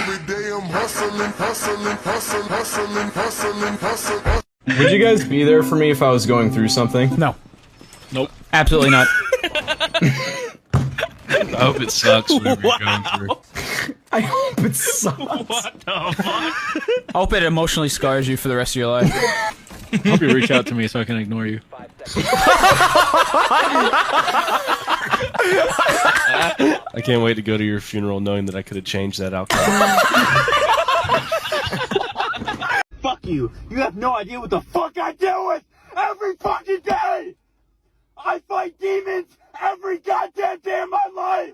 Every day I'm hustling. Would you guys be there for me if I was going through something? No. Nope. Absolutely not. I hope it sucks whatever you're going through. I hope it sucks. What the fuck? I hope it emotionally scars you for the rest of your life. I hope you reach out to me so I can ignore you. I can't wait to go to your funeral knowing that I could have changed that outcome. Fuck you. You have no idea what the fuck I deal with every fucking day. I fight demons every goddamn day of my life.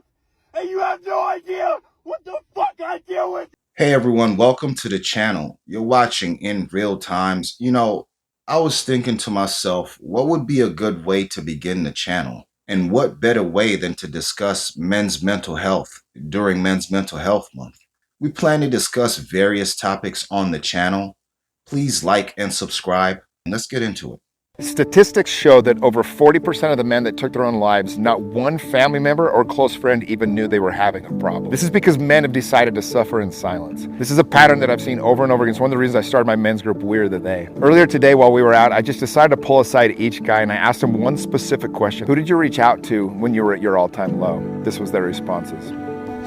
And you have no idea what the fuck I deal with. Hey everyone, welcome to the channel. You're watching In Real Times. You know, I was thinking to myself, what would be a good way to begin the channel? And what better way than to discuss men's mental health during Men's Mental Health Month? We plan to discuss various topics on the channel. Please like and subscribe. Let's get into it. Statistics show that over 40% of the men that took their own lives, not one family member or close friend even knew they were having a problem. This is because men have decided to suffer in silence. This is a pattern that I've seen over and over again. It's one of the reasons I started my men's group, We're the They. Earlier today while we were out, I just decided to pull aside each guy and I asked them one specific question. Who did you reach out to when you were at your all-time low? This was their responses.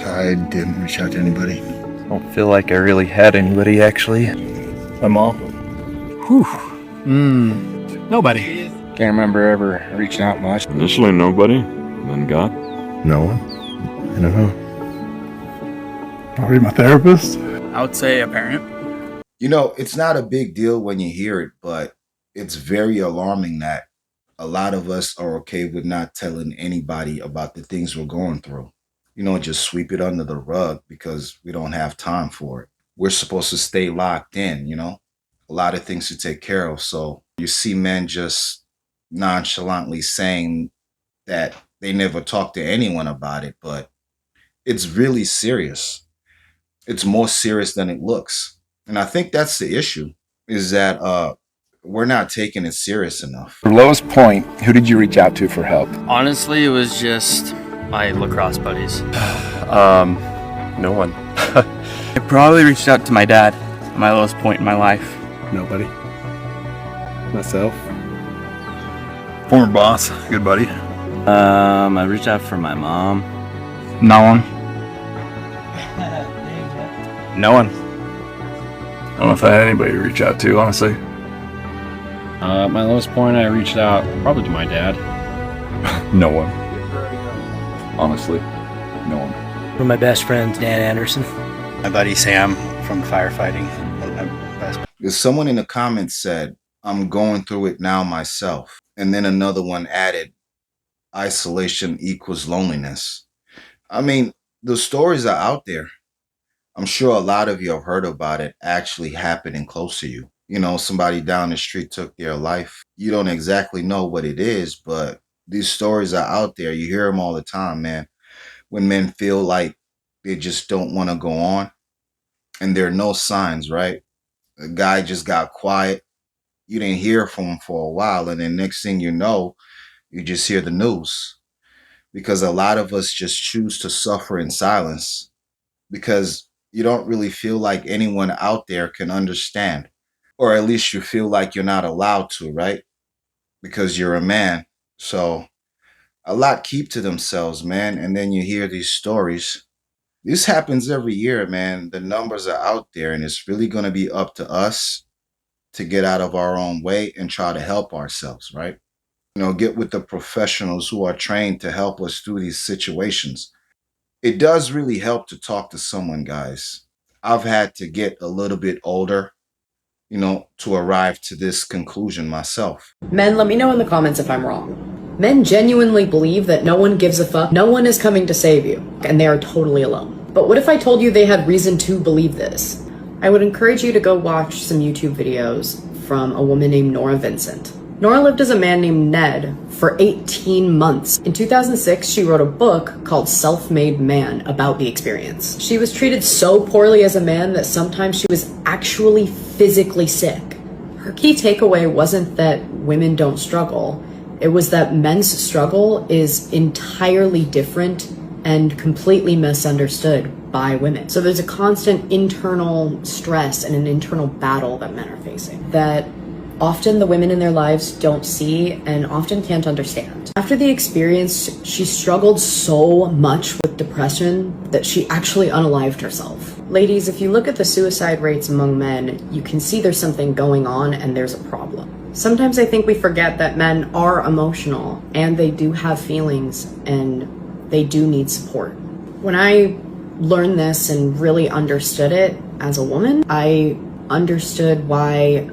I didn't reach out to anybody. I don't feel like I really had anybody, actually. My mom. Nobody. Can't remember ever reaching out much. Initially nobody, then God. No one. I don't know. Probably my therapist. I would say a parent. You know, it's not a big deal when you hear it, but it's very alarming that a lot of us are okay with not telling anybody about the things we're going through. You know, just sweep it under the rug because we don't have time for it. We're supposed to stay locked in, you know, a lot of things to take care of. So you see men just nonchalantly saying that they never talk to anyone about it, but it's really serious. It's more serious than it looks. And I think that's the issue, is that we're not taking it serious enough. Your lowest point, who did you reach out to for help? Honestly, it was just my lacrosse buddies. No one. I probably reached out to my dad at my lowest point in my life. Nobody. Myself. Former boss, good buddy. I reached out for my mom. No one. No one. I don't know if I had anybody to reach out to, honestly. At my lowest point, I reached out probably to my dad. No one. Honestly, no one. One of my best friends, Dan Anderson. My buddy Sam from firefighting. There's someone in the comments said, I'm going through it now myself. And then another one added, isolation equals loneliness. I mean, the stories are out there. I'm sure a lot of you have heard about it actually happening close to you. You know, somebody down the street took their life. You don't exactly know what it is, but these stories are out there. You hear them all the time, man. When men feel like they just don't want to go on and there are no signs, right? A guy just got quiet. You didn't hear from him for a while. And then next thing you know, you just hear the news. Because a lot of us just choose to suffer in silence because you don't really feel like anyone out there can understand. Or at least you feel like you're not allowed to, right? Because you're a man. So a lot keep to themselves, man. And then you hear these stories. This happens every year, man. The numbers are out there and it's really going to be up to us to get out of our own way and try to help ourselves, right? You know, get with the professionals who are trained to help us through these situations. It does really help to talk to someone, guys. I've had to get a little bit older, you know, to arrive to this conclusion myself. Men, let me know in the comments if I'm wrong. Men genuinely believe that no one gives a fuck, no one is coming to save you, and they are totally alone. But what if I told you they had reason to believe this? I would encourage you to go watch some YouTube videos from a woman named Nora Vincent. Nora lived as a man named Ned for 18 months. In 2006, she wrote a book called Self-Made Man about the experience. She was treated so poorly as a man that sometimes she was actually physically sick. Her key takeaway wasn't that women don't struggle. It was that men's struggle is entirely different and completely misunderstood by women. So there's a constant internal stress and an internal battle that men are facing that often the women in their lives don't see and often can't understand. After the experience, she struggled so much with depression that she actually unalived herself. Ladies, if you look at the suicide rates among men, you can see there's something going on and there's a problem. Sometimes I think we forget that men are emotional and they do have feelings and they do need support. When I learned this and really understood it as a woman, I understood why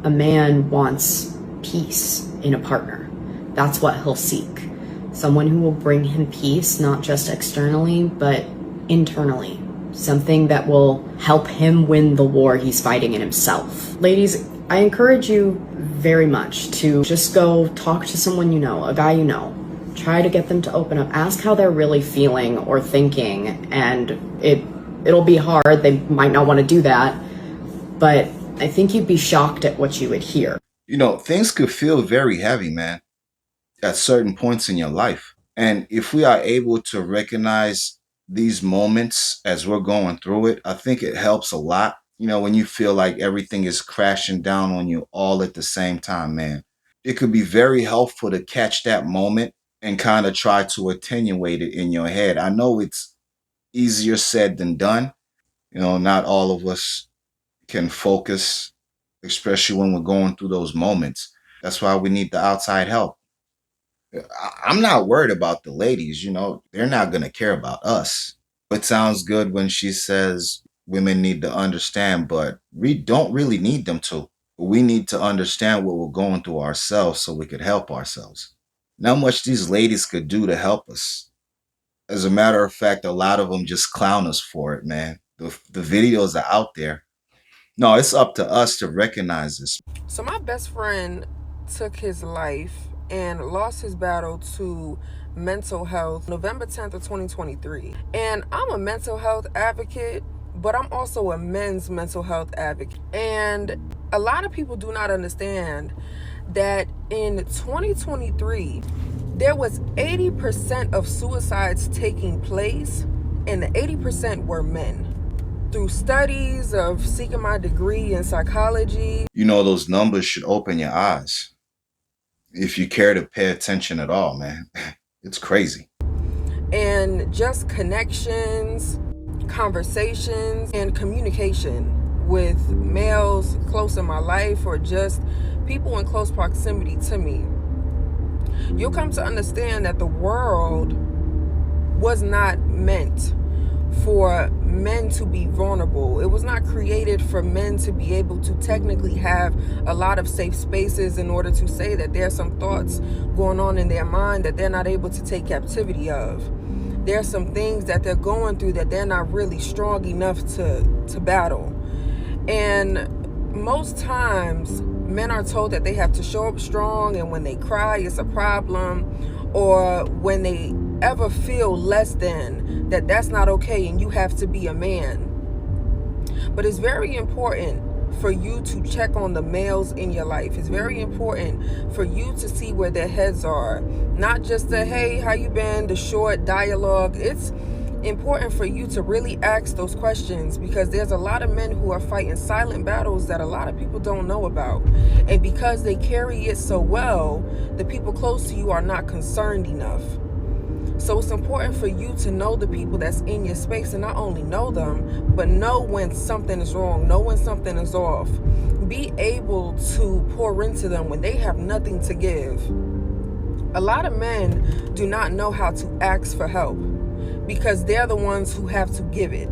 a man wants peace in a partner. That's what he'll seek. Someone who will bring him peace, not just externally, but internally. Something that will help him win the war he's fighting in himself. Ladies, I encourage you very much to just go talk to someone you know, a guy you know. Try to get them to open up. Ask how they're really feeling or thinking, and it'll be hard. They might not want to do that, but I think you'd be shocked at what you would hear. You know, things could feel very heavy, man, at certain points in your life. And if we are able to recognize these moments as we're going through it, I think it helps a lot. You know, when you feel like everything is crashing down on you all at the same time, man, it could be very helpful to catch that moment and kind of try to attenuate it in your head. I know it's easier said than done. You know, not all of us can focus, especially when we're going through those moments. That's why we need the outside help. I'm not worried about the ladies, you know, they're not going to care about us. It sounds good when she says women need to understand, but we don't really need them to. We need to understand what we're going through ourselves so we could help ourselves. Not much these ladies could do to help us. As a matter of fact, a lot of them just clown us for it, man. The videos are out there. No, it's up to us to recognize this. So my best friend took his life and lost his battle to mental health November 10th of 2023. And I'm a mental health advocate, but I'm also a men's mental health advocate. And a lot of people do not understand that in 2023, there was 80% of suicides taking place, and the 80% were men. Through studies of seeking my degree in psychology. You know, those numbers should open your eyes. If you care to pay attention at all, man. It's crazy. And just connections, conversations, and communication with males close in my life or just people in close proximity to me. You'll come to understand that the world was not meant for men to be vulnerable. It was not created for men to be able to technically have a lot of safe spaces in order to say that there's some thoughts going on in their mind that they're not able to take captivity of. There's some things that they're going through that they're not really strong enough to battle. And most times men are told that they have to show up strong, and when they cry it's a problem, or when they ever feel less than, that's not okay and you have to be a man. But it's very important for you to check on the males in your life. It's very important for you to see where their heads are, not just the hey, how you been, the short dialogue. It's important for you to really ask those questions, because there's a lot of men who are fighting silent battles that a lot of people don't know about, and because they carry it so well, the people close to you are not concerned enough. So it's important for you to know the people that's in your space, and not only know them, but know when something is wrong, know when something is off. Be able to pour into them when they have nothing to give. A lot of men do not know how to ask for help because they're the ones who have to give it.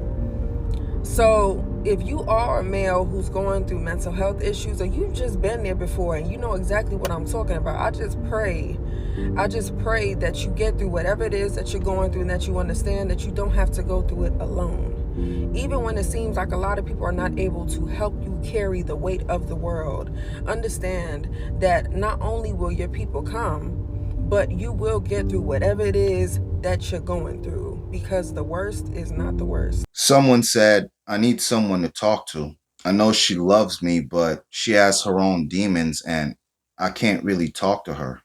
So if you are a male who's going through mental health issues, or you've just been there before and you know exactly what I'm talking about, I just pray that you get through whatever it is that you're going through, and that you understand that you don't have to go through it alone. Even when it seems like a lot of people are not able to help you carry the weight of the world, understand that not only will your people come, but you will get through whatever it is that you're going through, because the worst is not the worst. Someone said, I need someone to talk to. I know she loves me, but she has her own demons and I can't really talk to her.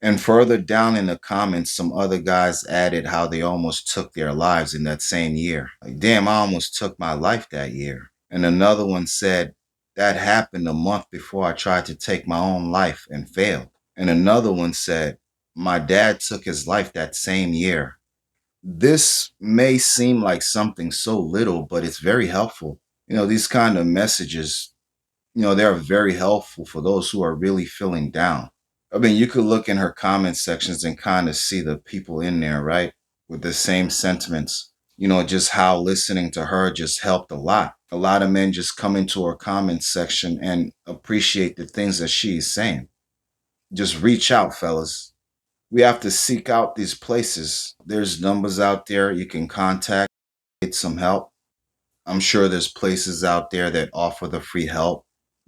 And further down in the comments, some other guys added how they almost took their lives in that same year. Like, damn, I almost took my life that year. And another one said, that happened a month before I tried to take my own life and failed. And another one said, my dad took his life that same year. This may seem like something so little, but it's very helpful. You know, these kind of messages, you know, they're very helpful for those who are really feeling down. I mean, you could look in her comment sections and kind of see the people in there, right? With the same sentiments. You know, just how listening to her just helped a lot. A lot of men just come into her comment section and appreciate the things that she's saying. Just reach out, fellas. We have to seek out these places. There's numbers out there you can contact, get some help. I'm sure there's places out there that offer the free help.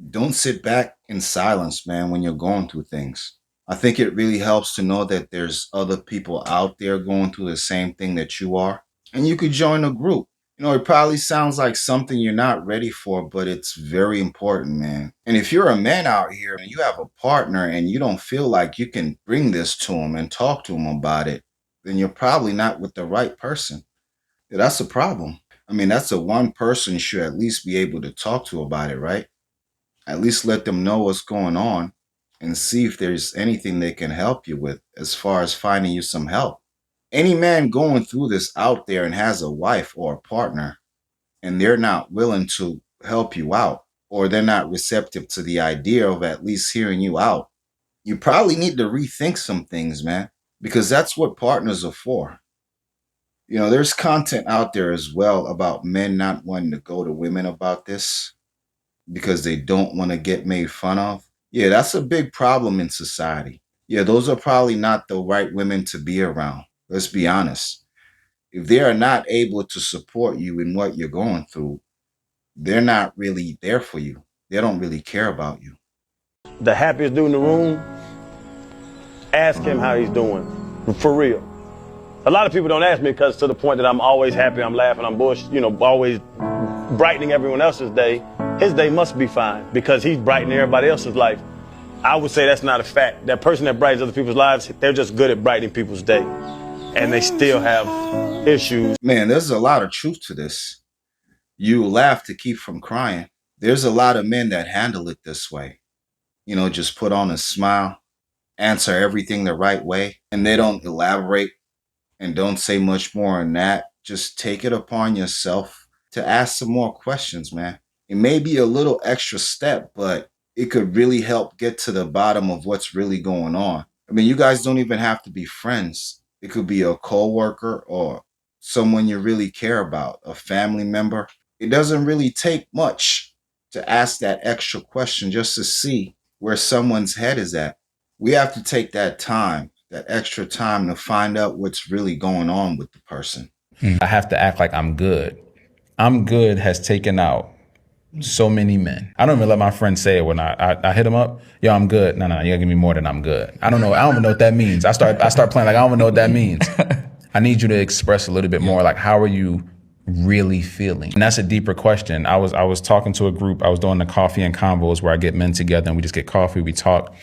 Don't sit back in silence, man, when you're going through things. I think it really helps to know that there's other people out there going through the same thing that you are. And you could join a group. You know, it probably sounds like something you're not ready for, but it's very important, man. And if you're a man out here and you have a partner and you don't feel like you can bring this to him and talk to him about it, then you're probably not with the right person. Yeah, that's a problem. I mean, that's the one person you should at least be able to talk to about it, right? At least let them know what's going on and see if there's anything they can help you with as far as finding you some help. Any man going through this out there and has a wife or a partner and they're not willing to help you out, or they're not receptive to the idea of at least hearing you out, you probably need to rethink some things, man, because that's what partners are for. You know, there's content out there as well about men not wanting to go to women about this because they don't want to get made fun of. Yeah, that's a big problem in society. Yeah, those are probably not the right women to be around. Let's be honest. If they are not able to support you in what you're going through, they're not really there for you. They don't really care about you. The happiest dude in the room, ask him how he's doing. For real. A lot of people don't ask me because to the point that I'm always happy, I'm laughing, I'm always brightening everyone else's day. His day must be fine because he's brightening everybody else's life. I would say that's not a fact. That person that brightens other people's lives, they're just good at brightening people's day. And they still have issues. Man, there's a lot of truth to this. You laugh to keep from crying. There's a lot of men that handle it this way. You know, just put on a smile, answer everything the right way, and they don't elaborate and don't say much more than that. Just take it upon yourself to ask some more questions, man. It may be a little extra step, but it could really help get to the bottom of what's really going on. I mean, you guys don't even have to be friends. It could be a coworker or someone you really care about, a family member. It doesn't really take much to ask that extra question just to see where someone's head is at. We have to take that time, that extra time to find out what's really going on with the person. I have to act like I'm good. I'm good has taken out so many men. I don't even let my friends say it when I hit them up. Yo, I'm good. No, you gotta give me more than I'm good. I don't know. I don't even know what that means. I start playing like I don't even know what that means. I need you to express a little bit more. Like, how are you really feeling? And that's a deeper question. I was talking to a group. I was doing the coffee and convos where I get men together and we just get coffee, we talk.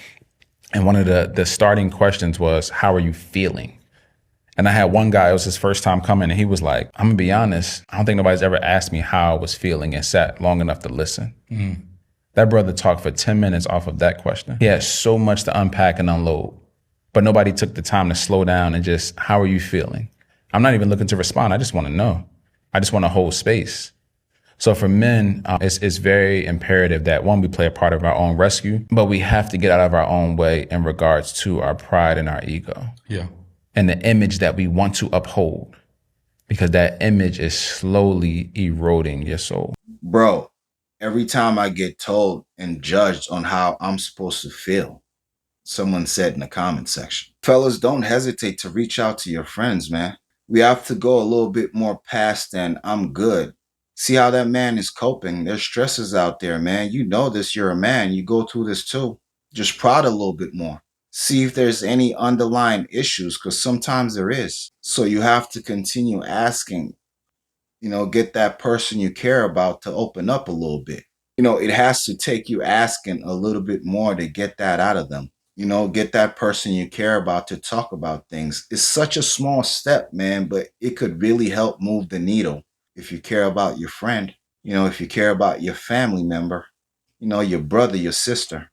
And one of the starting questions was, how are you feeling? And I had one guy, it was his first time coming, and he was like, I'm gonna be honest, I don't think nobody's ever asked me how I was feeling and sat long enough to listen. Mm. That brother talked for 10 minutes off of that question. He had so much to unpack and unload, but nobody took the time to slow down and just, how are you feeling? I'm not even looking to respond, I just wanna know. I just wanna hold space. So for men, it's very imperative that, one, we play a part of our own rescue, but we have to get out of our own way in regards to our pride and our ego. Yeah. And the image that we want to uphold, because that image is slowly eroding your soul. Bro, every time I get told and judged on how I'm supposed to feel, someone said in the comment section, fellas, don't hesitate to reach out to your friends, man. We have to go a little bit more past than I'm good. See how that man is coping. There's stresses out there, man. You know this, you're a man. You go through this too. Just prod a little bit more. See if there's any underlying issues, because sometimes there is. So you have to continue asking, you know, get that person you care about to open up a little bit. You know, it has to take you asking a little bit more to get that out of them. You know, get that person you care about to talk about things. It's such a small step, man, but it could really help move the needle. If you care about your friend, you know, if you care about your family member, you know, your brother, your sister.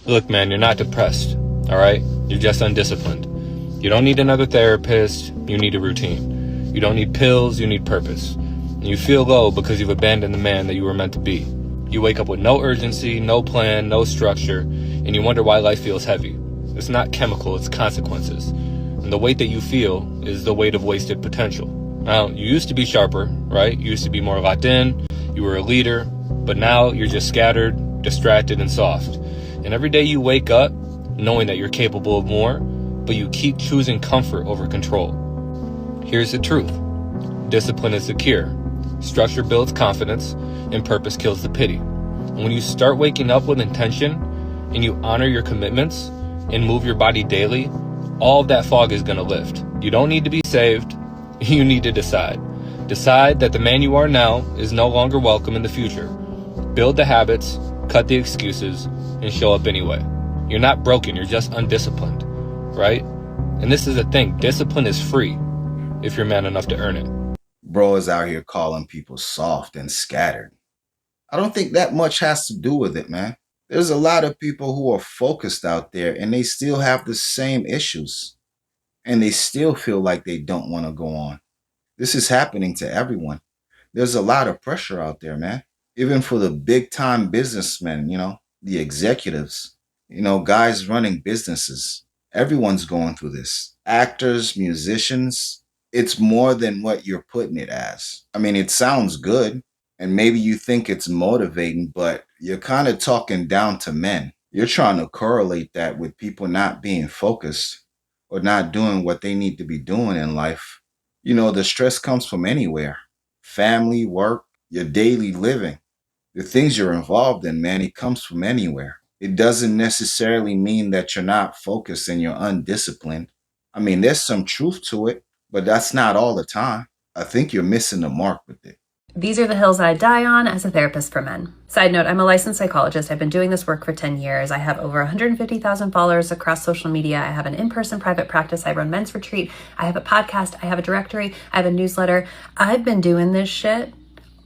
Look, man, you're not depressed, all right? You're just undisciplined. You don't need another therapist, you need a routine. You don't need pills, you need purpose. And you feel low because you've abandoned the man that you were meant to be. You wake up with no urgency, no plan, no structure, and you wonder why life feels heavy. It's not chemical, it's consequences. And the weight that you feel is the weight of wasted potential. Now, you used to be sharper, right? You used to be more locked in, you were a leader, but now you're just scattered, distracted, and soft. And every day you wake up knowing that you're capable of more, but you keep choosing comfort over control. Here's the truth. Discipline is the cure. Structure builds confidence, and purpose kills the pity. And when you start waking up with intention, and you honor your commitments, and move your body daily, all of that fog is going to lift. You don't need to be saved. You need to decide. Decide that the man you are now is no longer welcome in the future. Build the habits, cut the excuses, and show up anyway. You're not broken, you're just undisciplined, right? And this is the thing, discipline is free if you're man enough to earn it. Bro is out here calling people soft and scattered. I don't think that much has to do with it, man. There's a lot of people who are focused out there and they still have the same issues. And they still feel like they don't want to go on. This is happening to everyone. There's a lot of pressure out there, man. Even for the big time businessmen, you know, the executives, you know, guys running businesses. Everyone's going through this. Actors, musicians. It's more than what you're putting it as. I mean, it sounds good. And maybe you think it's motivating, but you're kind of talking down to men. You're trying to correlate that with people not being focused or not doing what they need to be doing in life. You know, the stress comes from anywhere. Family, work, your daily living. The things you're involved in, man, it comes from anywhere. It doesn't necessarily mean that you're not focused and you're undisciplined. I mean, there's some truth to it, but that's not all the time. I think you're missing the mark with it. These are the hills I'd die on as a therapist for men. Side note, I'm a licensed psychologist. I've been doing this work for 10 years. I have over 150,000 followers across social media. I have an in-person private practice. I run men's retreat. I have a podcast. I have a directory. I have a newsletter. I've been doing this shit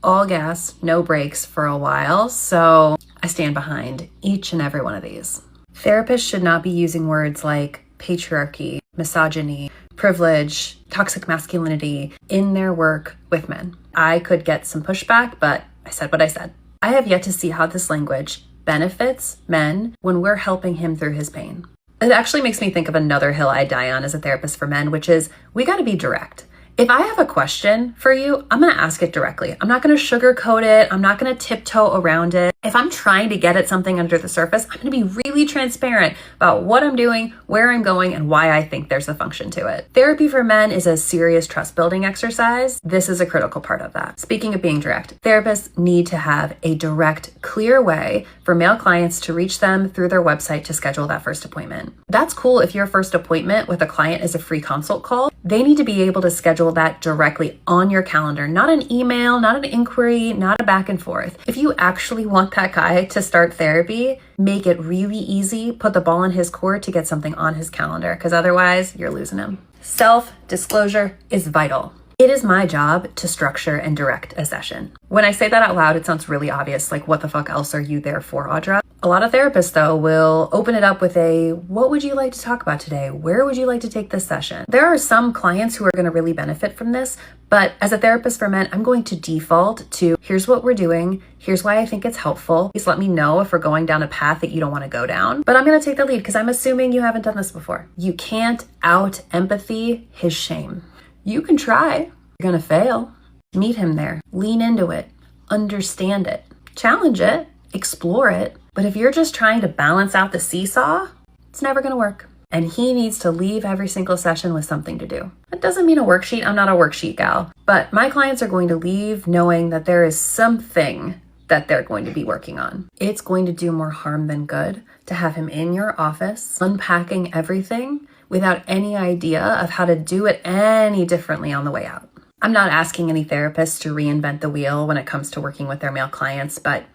all gas, no breaks for a while. So I stand behind each and every one of these. Therapists should not be using words like patriarchy, misogyny, privilege, toxic masculinity in their work with men. I could get some pushback, but I said what I said. I have yet to see how this language benefits men when we're helping him through his pain. It actually makes me think of another hill I die on as a therapist for men, which is we got to be direct. If I have a question for you, I'm going to ask it directly. I'm not going to sugarcoat it. I'm not going to tiptoe around it. If I'm trying to get at something under the surface, I'm going to be really transparent about what I'm doing, where I'm going, and why I think there's a function to it. Therapy for men is a serious trust building exercise. This is a critical part of that. Speaking of being direct, therapists need to have a direct, clear way for male clients to reach them through their website to schedule that first appointment. That's cool if your first appointment with a client is a free consult call. They need to be able to schedule that directly on your calendar, not an email, not an inquiry, not a back and forth. If you actually want that guy to start therapy, make it really easy, put the ball in his court to get something on his calendar, because otherwise you're losing him. Self-disclosure is vital. It is my job to structure and direct a session. When I say that out loud, it sounds really obvious, like what the fuck else are you there for, Audra? A lot of therapists, though, will open it up with a, what would you like to talk about today? Where would you like to take this session? There are some clients who are going to really benefit from this, but as a therapist for men, I'm going to default to, here's what we're doing, here's why I think it's helpful. Please let me know if we're going down a path that you don't want to go down. But I'm going to take the lead because I'm assuming you haven't done this before. You can't out empathy his shame. You can try. You're going to fail. Meet him there. Lean into it. Understand it. Challenge it. Explore it. But if you're just trying to balance out the seesaw, it's never going to work. And he needs to leave every single session with something to do. That doesn't mean a worksheet. I'm not a worksheet gal. But my clients are going to leave knowing that there is something that they're going to be working on. It's going to do more harm than good to have him in your office, unpacking everything without any idea of how to do it any differently on the way out. I'm not asking any therapists to reinvent the wheel when it comes to working with their male clients, but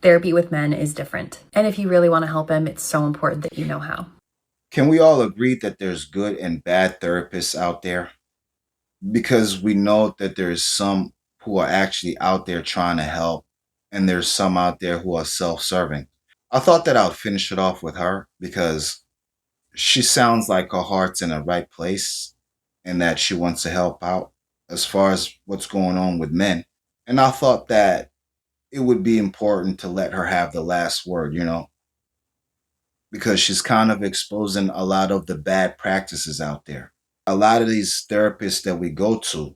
therapy with men is different. And if you really want to help him, it's so important that you know how. Can we all agree that there's good and bad therapists out there? Because we know that there's some who are actually out there trying to help, and there's some out there who are self-serving. I thought that I would finish it off with her because she sounds like her heart's in the right place and that she wants to help out as far as what's going on with men. And I thought that it would be important to let her have the last word, you know, because she's kind of exposing a lot of the bad practices out there. A lot of these therapists that we go to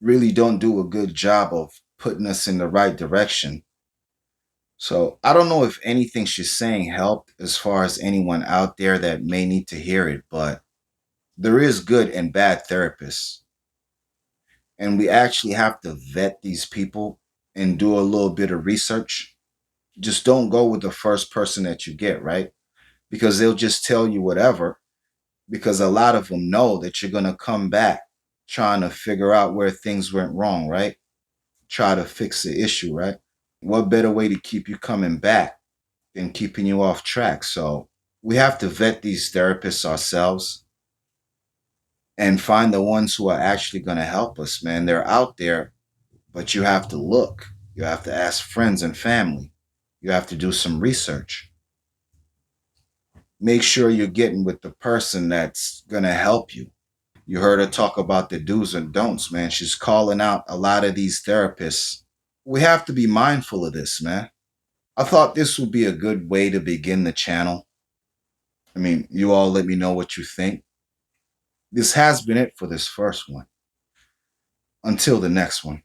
really don't do a good job of putting us in the right direction. So I don't know if anything she's saying helped as far as anyone out there that may need to hear it, but there is good and bad therapists. And we actually have to vet these people and do a little bit of research. Just don't go with the first person that you get, right? Because they'll just tell you whatever, because a lot of them know that you're going to come back trying to figure out where things went wrong, right? Try to fix the issue, right? What better way to keep you coming back than keeping you off track? So we have to vet these therapists ourselves and find the ones who are actually going to help us, man. They're out there, but you have to look. You have to ask friends and family. You have to do some research. Make sure you're getting with the person that's going to help you. You heard her talk about the do's and don'ts, man. She's calling out a lot of these therapists. We have to be mindful of this, man. I thought this would be a good way to begin the channel. I mean, you all let me know what you think. This has been it for this first one. Until the next one.